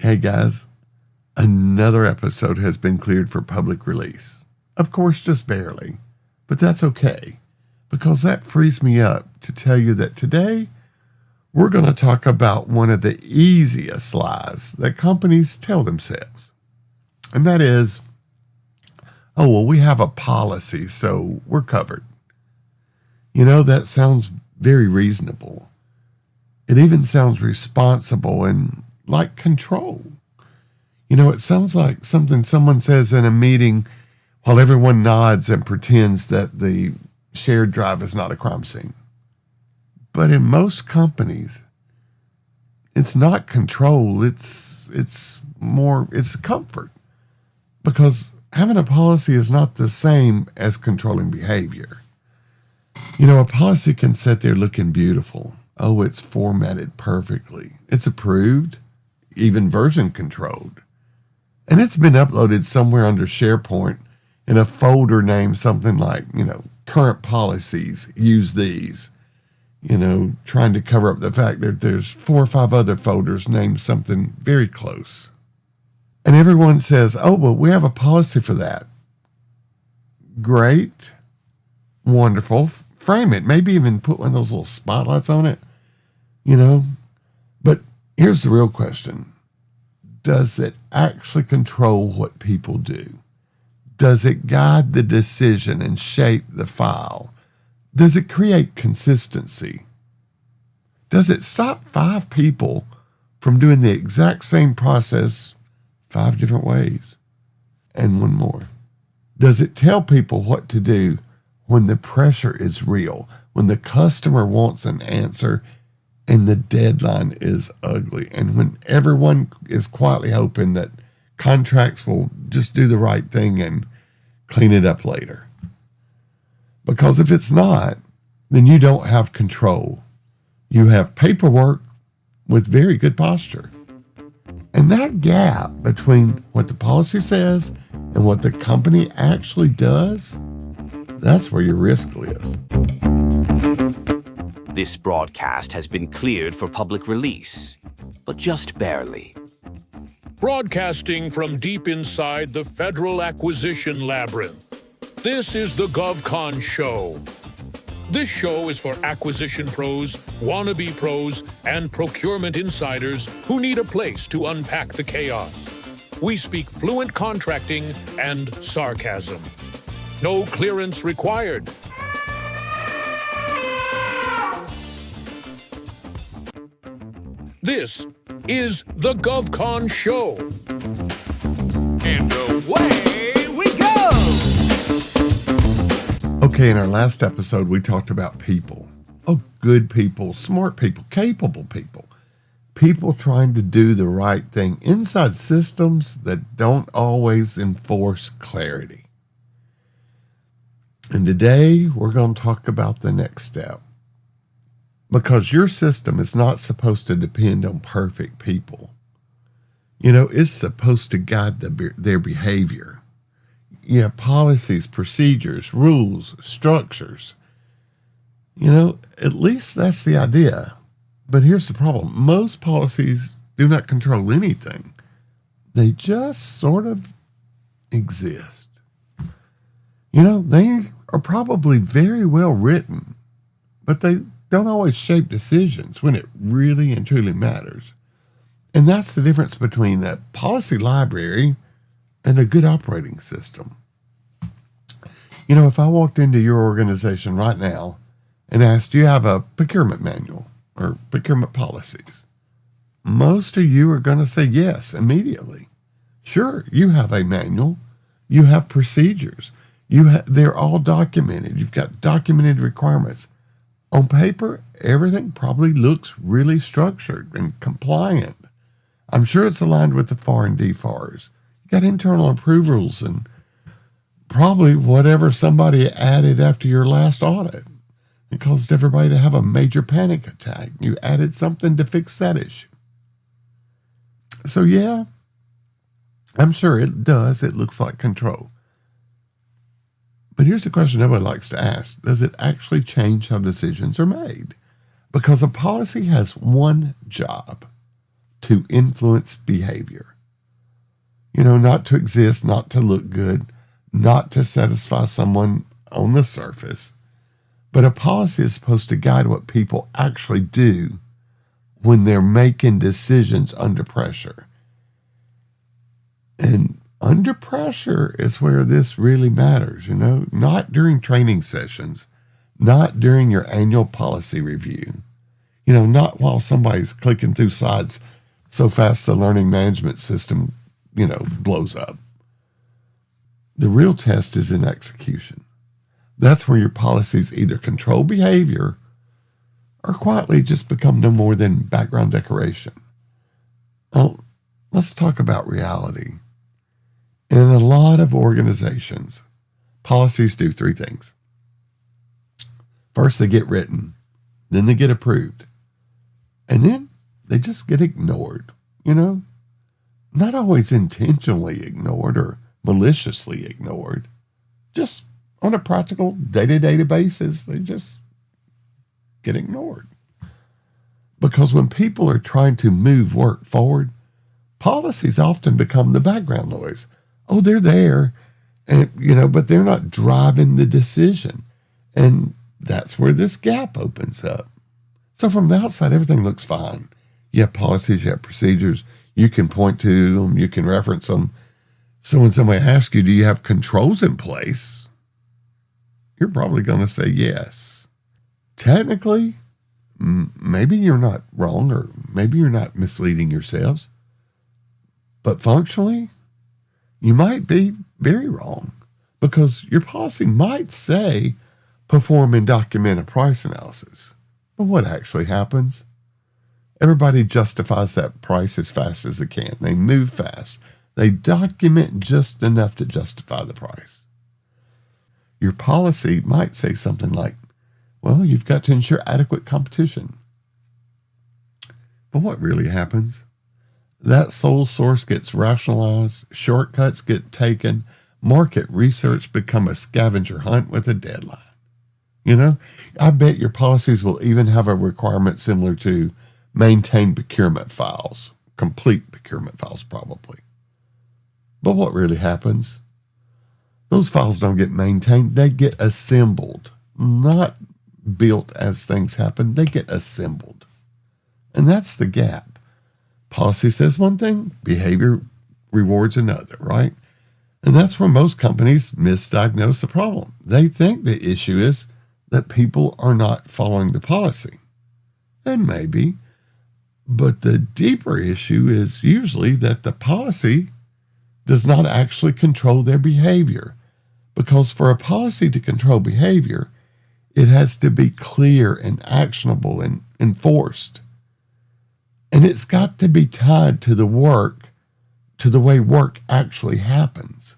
Hey guys, another episode has been cleared for public release. Of course, just barely, but that's okay, because that frees me up to tell you that today we're going to talk about one of the easiest lies that companies tell themselves. And that is, oh, well, we have a policy, so we're covered. You know, that sounds very reasonable. It even sounds responsible and like control. You know, it sounds like something someone says in a meeting while everyone nods and pretends that the shared drive is not a crime scene. But in most companies, it's not control, it's comfort. Because having a policy is not the same as controlling behavior. You know, a policy can sit there looking beautiful. Oh, it's formatted perfectly. It's approved, even version controlled. And it's been uploaded somewhere under SharePoint in a folder named something like, current policies, use these. Trying to cover up the fact that there's 4 or 5 other folders named something very close. And everyone says, oh, well, we have a policy for that. Great. Wonderful. Frame it. Maybe even put one of those little spotlights on it. But here's the real question. Does it actually control what people do? Does it guide the decision and shape the file? Does it create consistency? Does it stop 5 people from doing the exact same process 5 different ways? And one more. Does it tell people what to do when the pressure is real, when the customer wants an answer and the deadline is ugly, and when everyone is quietly hoping that contracts will just do the right thing and clean it up later? Because if it's not, then you don't have control. You have paperwork with very good posture. And that gap between what the policy says and what the company actually does, that's where your risk lives. This broadcast has been cleared for public release, but just barely. Broadcasting from deep inside the Federal Acquisition Labyrinth, this is the GovCon Show. This show is for acquisition pros, wannabe pros, and procurement insiders who need a place to unpack the chaos. We speak fluent contracting and sarcasm. No clearance required. This is the GovCon Show. And away we go! Okay, in our last episode, we talked about people. Oh, good people, smart people, capable people. People trying to do the right thing inside systems that don't always enforce clarity. And today, we're going to talk about the next step. Because your system is not supposed to depend on perfect people. It's supposed to guide their behavior. You have policies, procedures, rules, structures. At least that's the idea. But here's the problem. Most policies do not control anything. They just sort of exist. They are probably very well written, but they don't always shape decisions when it really and truly matters. And that's the difference between a policy library and a good operating system. If I walked into your organization right now and asked, do you have a procurement manual or procurement policies? Most of you are going to say yes immediately. Sure, you have a manual. You have procedures. They're all documented. You've got documented requirements. On paper, everything probably looks really structured and compliant. I'm sure it's aligned with the FAR and DFARs. You got internal approvals and probably whatever somebody added after your last audit. It caused everybody to have a major panic attack. You added something to fix that issue. So yeah, I'm sure it does. It looks like control. But here's the question nobody likes to ask. Does it actually change how decisions are made? Because a policy has one job, to influence behavior. Not to exist, not to look good, not to satisfy someone on the surface. But a policy is supposed to guide what people actually do when they're making decisions under pressure. And under pressure is where this really matters, not during training sessions, not during your annual policy review, not while somebody's clicking through slides so fast the learning management system, blows up. The real test is in execution. That's where your policies either control behavior or quietly just become no more than background decoration. Well, let's talk about reality. In a lot of organizations, policies do three things. First, they get written, then they get approved, and then they just get ignored, Not always intentionally ignored or maliciously ignored, just on a practical day-to-day basis, they just get ignored. Because when people are trying to move work forward, policies often become the background noise. Oh, they're there, and but they're not driving the decision. And that's where this gap opens up. So from the outside, everything looks fine. You have policies, you have procedures, you can point to them, you can reference them. So when somebody asks you, do you have controls in place? You're probably going to say yes. Technically, maybe you're not wrong, or maybe you're not misleading yourselves. But functionally, you might be very wrong, because your policy might say perform and document a price analysis. But what actually happens? Everybody justifies that price as fast as they can. They move fast. They document just enough to justify the price. Your policy might say something like, well, you've got to ensure adequate competition. But what really happens? That sole source gets rationalized, shortcuts get taken, market research become a scavenger hunt with a deadline. I bet your policies will even have a requirement similar to maintain procurement files, complete procurement files probably. But what really happens? Those files don't get maintained, they get assembled. Not built as things happen, they get assembled. And that's the gap. Policy says one thing, behavior rewards another, right? And that's where most companies misdiagnose the problem. They think the issue is that people are not following the policy. And maybe, but the deeper issue is usually that the policy does not actually control their behavior. Because for a policy to control behavior, it has to be clear and actionable and enforced. And it's got to be tied to the way work actually happens.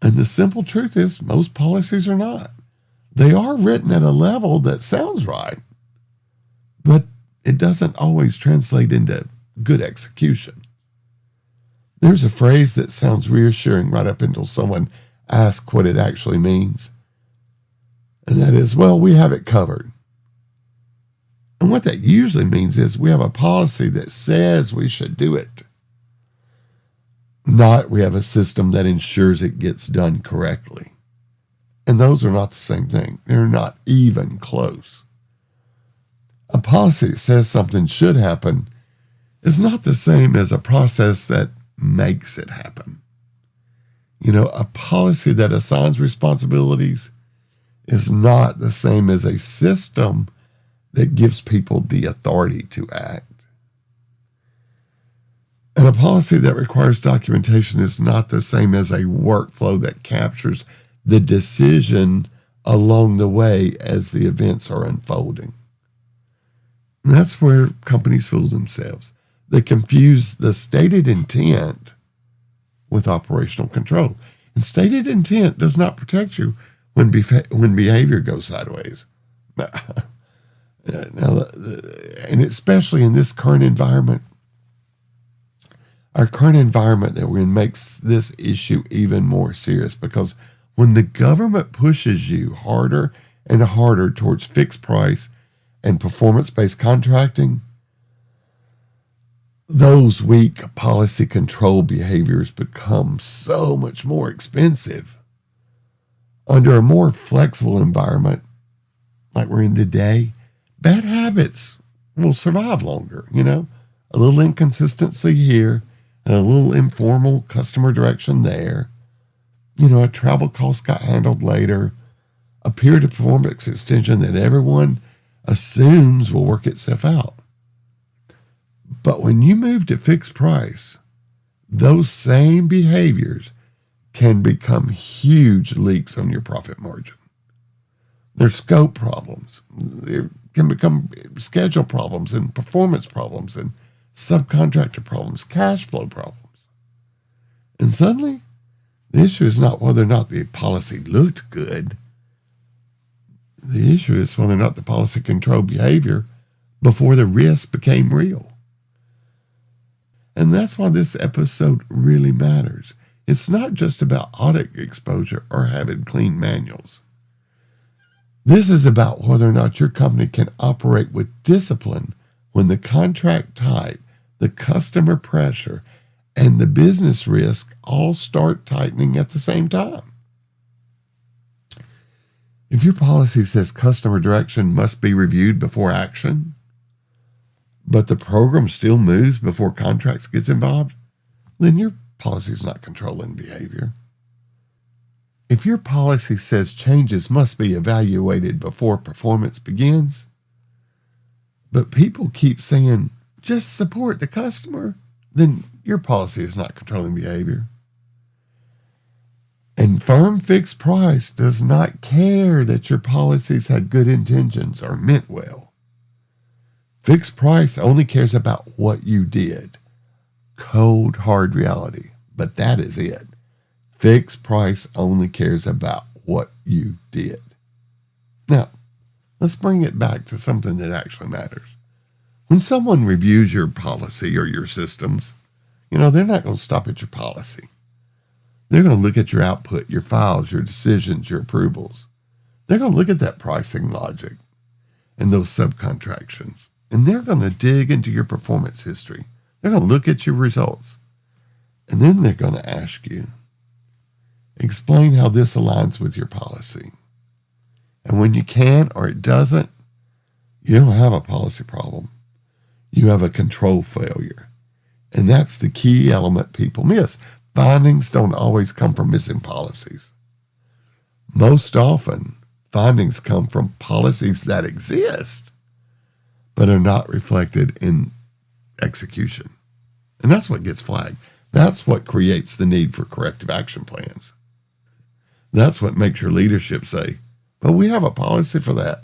And the simple truth is, most policies are not. They are written at a level that sounds right, but it doesn't always translate into good execution. There's a phrase that sounds reassuring right up until someone asks what it actually means. And that is, well, we have it covered. And what that usually means is we have a policy that says we should do it. Not we have a system that ensures it gets done correctly. And those are not the same thing. They're not even close. A policy that says something should happen is not the same as a process that makes it happen. A policy that assigns responsibilities is not the same as a system that gives people the authority to act. And a policy that requires documentation is not the same as a workflow that captures the decision along the way as the events are unfolding. And that's where companies fool themselves. They confuse the stated intent with operational control. And stated intent does not protect you when behavior goes sideways. Now, and especially in this current environment, our current environment that we're in makes this issue even more serious, because when the government pushes you harder and harder towards fixed price and performance-based contracting, those weak policy control behaviors become so much more expensive. Under a more flexible environment like we're in today, bad habits will survive longer, A little inconsistency here and a little informal customer direction there. A travel cost got handled later. A period of performance extension that everyone assumes will work itself out. But when you move to fixed price, those same behaviors can become huge leaks on your profit margin. There's scope problems. There can become schedule problems and performance problems and subcontractor problems, cash flow problems. And suddenly, the issue is not whether or not the policy looked good. The issue is whether or not the policy controlled behavior before the risk became real. And that's why this episode really matters. It's not just about audit exposure or having clean manuals. This is about whether or not your company can operate with discipline when the contract type, the customer pressure, and the business risk all start tightening at the same time. If your policy says customer direction must be reviewed before action, but the program still moves before contracts gets involved, then your policy is not controlling behavior. If your policy says changes must be evaluated before performance begins, but people keep saying, just support the customer, then your policy is not controlling behavior. And firm fixed price does not care that your policies had good intentions or meant well. Fixed price only cares about what you did. Cold, hard reality. But that is it. Fixed price only cares about what you did. Now, let's bring it back to something that actually matters. When someone reviews your policy or your systems, they're not going to stop at your policy. They're going to look at your output, your files, your decisions, your approvals. They're going to look at that pricing logic and those subcontractions. And they're going to dig into your performance history. They're going to look at your results. And then they're going to ask you, explain how this aligns with your policy. And when you can or it doesn't, you don't have a policy problem. You have a control failure. And that's the key element people miss. Findings don't always come from missing policies. Most often, findings come from policies that exist, but are not reflected in execution. And that's what gets flagged. That's what creates the need for corrective action plans. That's what makes your leadership say, but we have a policy for that,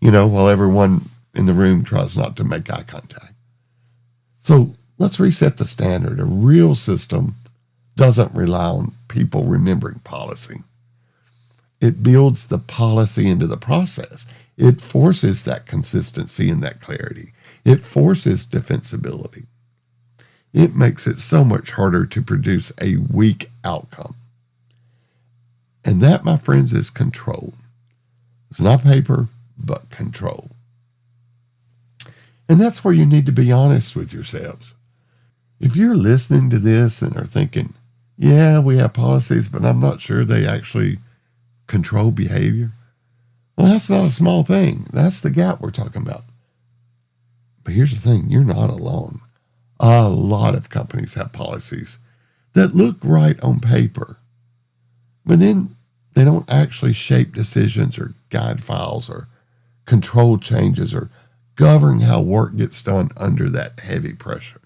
while everyone in the room tries not to make eye contact. So let's reset the standard. A real system doesn't rely on people remembering policy. It builds the policy into the process. It forces that consistency and that clarity. It forces defensibility. It makes it so much harder to produce a weak outcome. And that, my friends, is control. It's not paper, but control. And that's where you need to be honest with yourselves. If you're listening to this and are thinking, yeah, we have policies, but I'm not sure they actually control behavior, well, that's not a small thing. That's the gap we're talking about. But here's the thing, you're not alone. A lot of companies have policies that look right on paper, but then they don't actually shape decisions or guide files or control changes or govern how work gets done under that heavy pressure.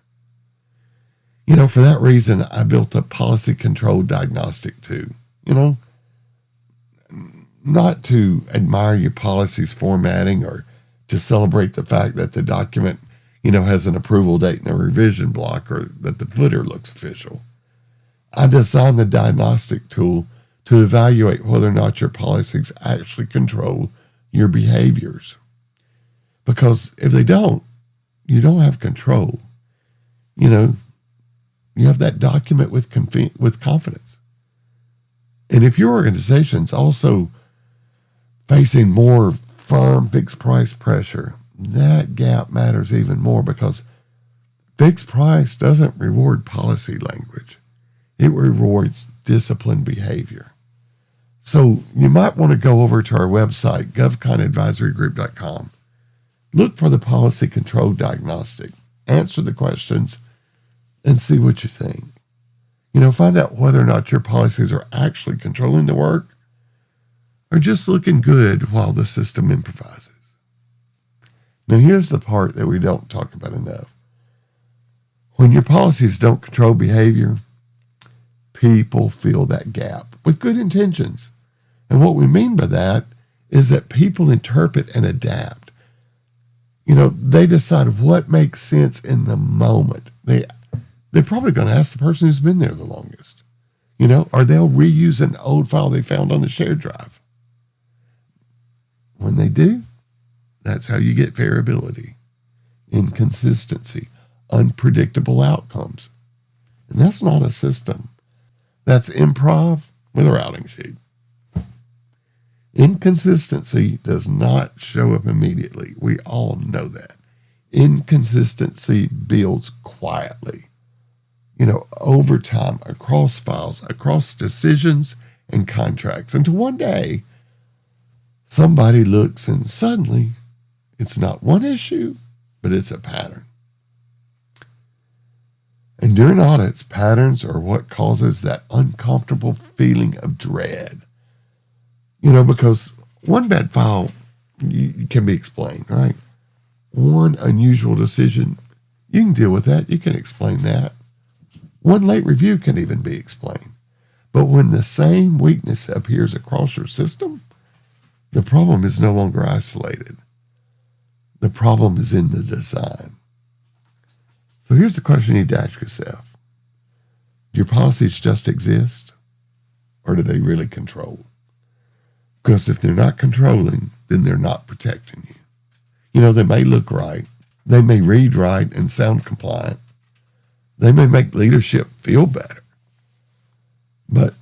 For that reason, I built a policy control diagnostic tool. Not to admire your policy's formatting or to celebrate the fact that the document, has an approval date and a revision block or that the footer looks official. I designed the diagnostic tool to evaluate whether or not your policies actually control your behaviors. Because if they don't, you don't have control. You have that document with confidence. And if your organization's also facing more firm fixed price pressure, that gap matters even more because Fixed price doesn't reward policy language. It rewards disciplined behavior. So you might want to go over to our website, govconadvisorygroup.com. Look for the policy control diagnostic. Answer the questions and see what you think. Find out whether or not your policies are actually controlling the work or just looking good while the system improvises. Now, here's the part that we don't talk about enough. When your policies don't control behavior, people fill that gap with good intentions. And what we mean by that is that people interpret and adapt. They decide what makes sense in the moment. They're probably going to ask the person who's been there the longest, or they'll reuse an old file they found on the shared drive. When they do, that's how you get variability, inconsistency, unpredictable outcomes. And that's not a system. That's improv with a routing sheet. Inconsistency does not show up immediately. We all know that. Inconsistency builds quietly, over time, across files, across decisions and contracts, until one day somebody looks and suddenly it's not one issue, but it's a pattern. And during audits, patterns are what causes that uncomfortable feeling of dread. Because one bad file can be explained, right? One unusual decision, you can deal with that. You can explain that. One late review can even be explained. But when the same weakness appears across your system, the problem is no longer isolated. The problem is in the design. So here's the question you need to ask yourself. Do your policies just exist, or do they really control? Because if they're not controlling, then they're not protecting you. They may look right. They may read right and sound compliant. They may make leadership feel better. But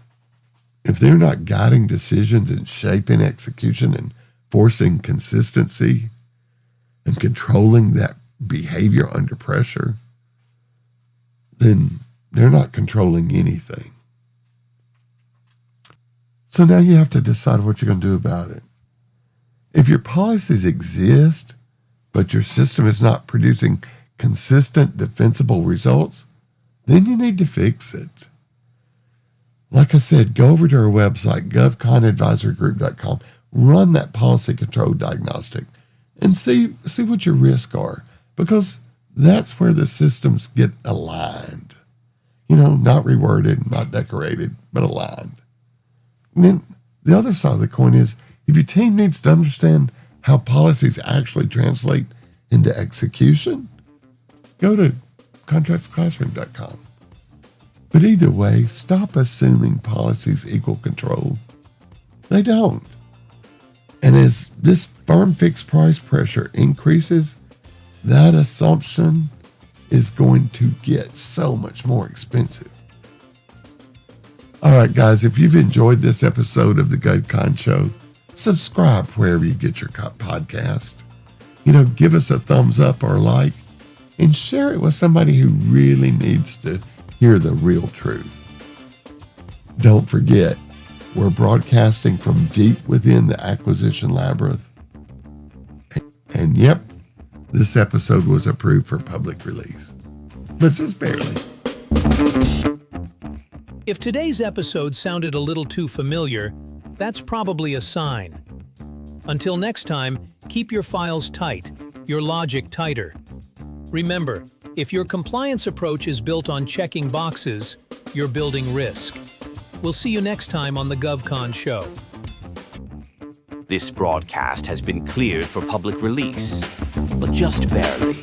if they're not guiding decisions and shaping execution and forcing consistency and controlling that behavior under pressure, then they're not controlling anything. So now you have to decide what you're going to do about it. If your policies exist, but your system is not producing consistent, defensible results, then you need to fix it. Like I said, go over to our website, govconadvisorygroup.com, run that policy control diagnostic, and see what your risks are, because that's where the systems get aligned. Not reworded, not decorated, but aligned. And then the other side of the coin is, if your team needs to understand how policies actually translate into execution, go to contractsclassroom.com. But either way, stop assuming policies equal control. They don't. And as this firm fixed price pressure increases, that assumption is going to get so much more expensive. All right, guys, if you've enjoyed this episode of the GovCon Show, subscribe wherever you get your podcast. Give us a thumbs up or a like, and share it with somebody who really needs to hear the real truth. Don't forget, we're broadcasting from deep within the acquisition labyrinth. And yep, this episode was approved for public release, but just barely. If today's episode sounded a little too familiar, that's probably a sign. Until next time, keep your files tight, your logic tighter. Remember, if your compliance approach is built on checking boxes, you're building risk. We'll see you next time on the GovCon Show. This broadcast has been cleared for public release, but just barely.